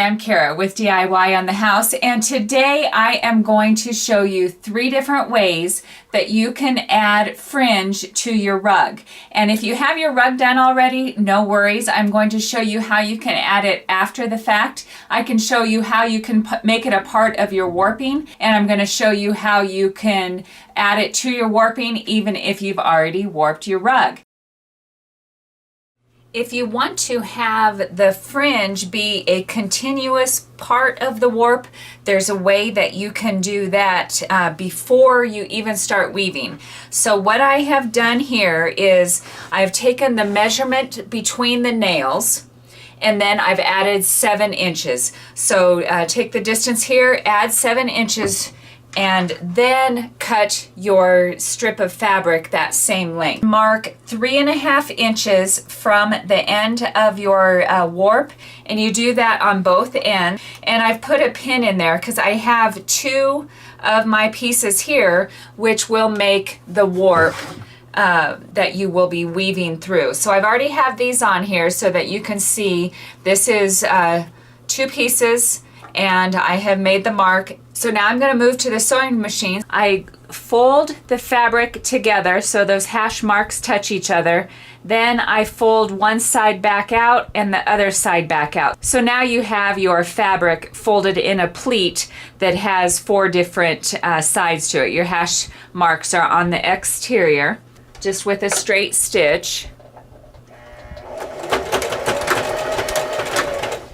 I'm Kara with DIY on the House, and today I am going to show you 3 different ways that you can add fringe to your rug. And if you have your rug done already, no worries. I'm going to show you how you can add it after the fact. I can show you how you can make it a part of your warping, and I'm going to show you how you can add it to your warping even if you've already warped your rug. If you want to have the fringe be a continuous part of the warp, there's a way that you can do that before you even start weaving. So what I have done here is I've taken the measurement between the nails and then I've added 7 inches. So take the distance here, add 7 inches, and then cut your strip of fabric that same length. Mark 3.5 inches from the end of your warp, and you do that on both ends. And I've put a pin in there because I have 2 of my pieces here which will make the warp that you will be weaving through. So I've already have these on here so that you can see this is 2 pieces, and I have made the mark. So now I'm going to move to the sewing machine. I fold the fabric together so those hash marks touch each other. Then I fold one side back out and the other side back out. So now you have your fabric folded in a pleat that has 4 different sides to it. Your hash marks are on the exterior, just with a straight stitch.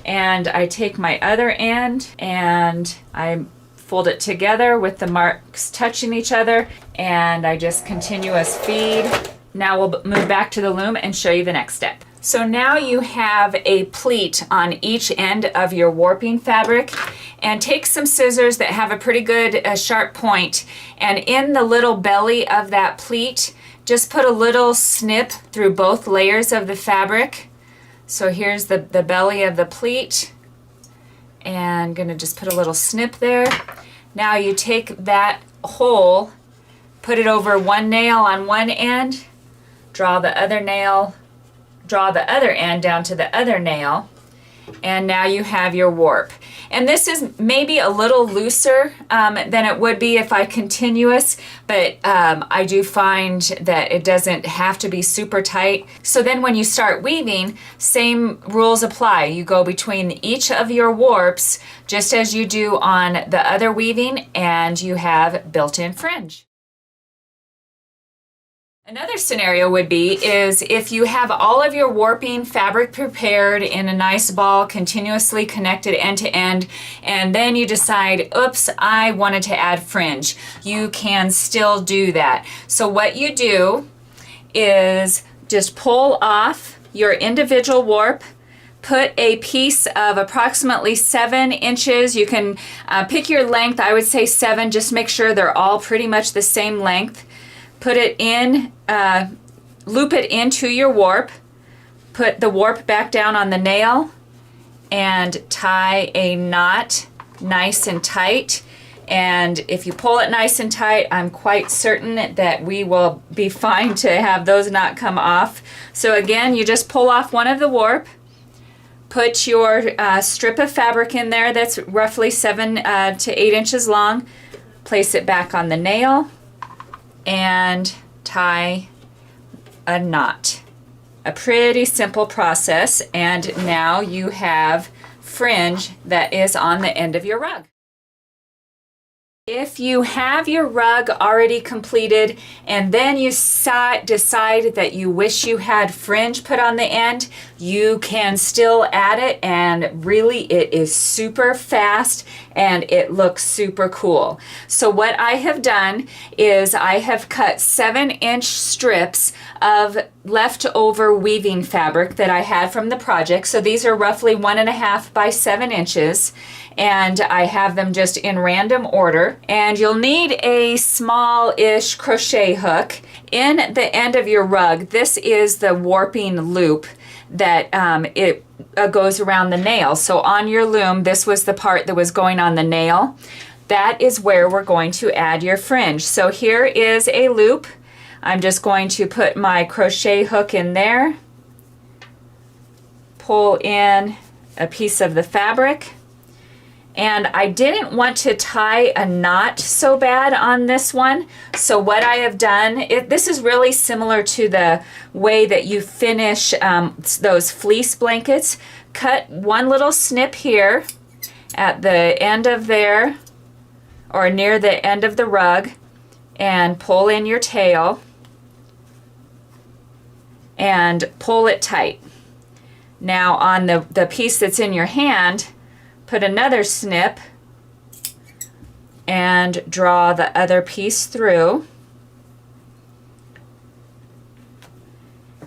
And I take my other end and I fold it together with the marks touching each other, and I just continuous feed. Now we'll move back to the loom and show you the next step. So now you have a pleat on each end of your warping fabric, and take some scissors that have a pretty good sharp point, and in the little belly of that pleat just put a little snip through both layers of the fabric. So here's the belly of the pleat, and I'm going to just put a little snip there. Now you take that hole, put it over one nail on one end, draw the other end down to the other nail, and now you have your warp. And this is maybe a little looser than it would be if I continuous, but I do find that it doesn't have to be super tight. So then when you start weaving, same rules apply. You go between each of your warps just as you do on the other weaving, and you have built-in fringe. Another scenario would be is if you have all of your warping fabric prepared in a nice ball, continuously connected end to end, and then you decide, oops, I wanted to add fringe. You can still do that. So what you do is just pull off your individual warp, put a piece of approximately 7 inches. You can pick your length. I would say 7, just make sure they're all pretty much the same length. Put it in, loop it into your warp, put the warp back down on the nail, and tie a knot nice and tight. And if you pull it nice and tight, I'm quite certain that we will be fine to have those not come off. So again, you just pull off one of the warp, put your strip of fabric in there that's roughly 7 to 8 inches long, place it back on the nail, and tie a knot. A pretty simple process, and now you have fringe that is on the end of your rug. If you have your rug already completed and then you decide that you wish you had fringe put on the end, you can still add it, and really it is super fast and it looks super cool. So what I have done is I have cut 7-inch strips of leftover weaving fabric that I had from the project. So these are roughly 1.5 by 7 inches. And I have them just in random order. And you'll need a small-ish crochet hook. In the end of your rug, this is the warping loop that it goes around the nail. So on your loom, this was the part that was going on the nail. That is where we're going to add your fringe. So here is a loop. I'm just going to put my crochet hook in there, pull in a piece of the fabric, And I didn't want to tie a knot so bad on this one. So what I have done, this is really similar to the way that you finish those fleece blankets. Cut one little snip here at the end of there, or near the end of the rug, and pull in your tail and pull it tight. Now on the piece that's in your hand, put another snip and draw the other piece through.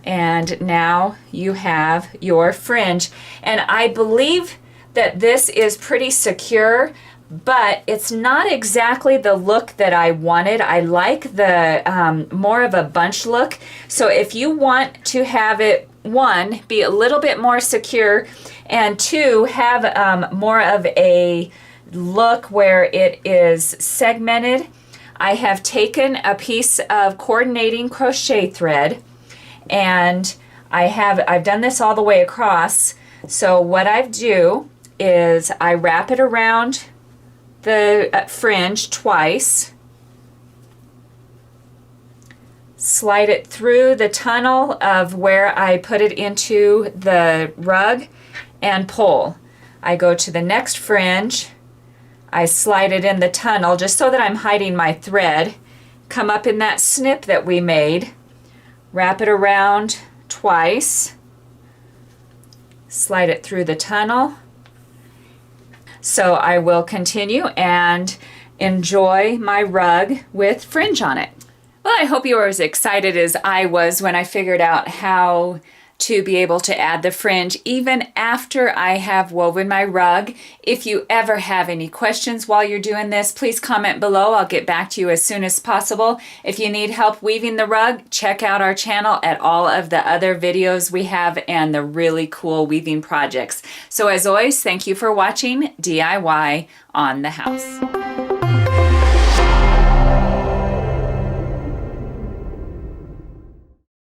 And now you have your fringe. And I believe that this is pretty secure, but it's not exactly the look that I wanted. I like the more of a bunch look. So if you want to have it, one, be a little bit more secure, and two, have more of a look where it is segmented, I have taken a piece of coordinating crochet thread, and I've done this all the way across. So what I do is I wrap it around the fringe twice, slide it through the tunnel of where I put it into the rug, and pull. I go to the next fringe, I slide it in the tunnel just so that I'm hiding my thread, come up in that snip that we made, wrap it around twice, slide it through the tunnel. So I will continue and enjoy my rug with fringe on it. Well, I hope you were as excited as I was when I figured out how to be able to add the fringe even after I have woven my rug. If you ever have any questions while you're doing this, please comment below. I'll get back to you as soon as possible. If you need help weaving the rug, check out our channel at all of the other videos we have and the really cool weaving projects. So as always, thank you for watching DIY on the House.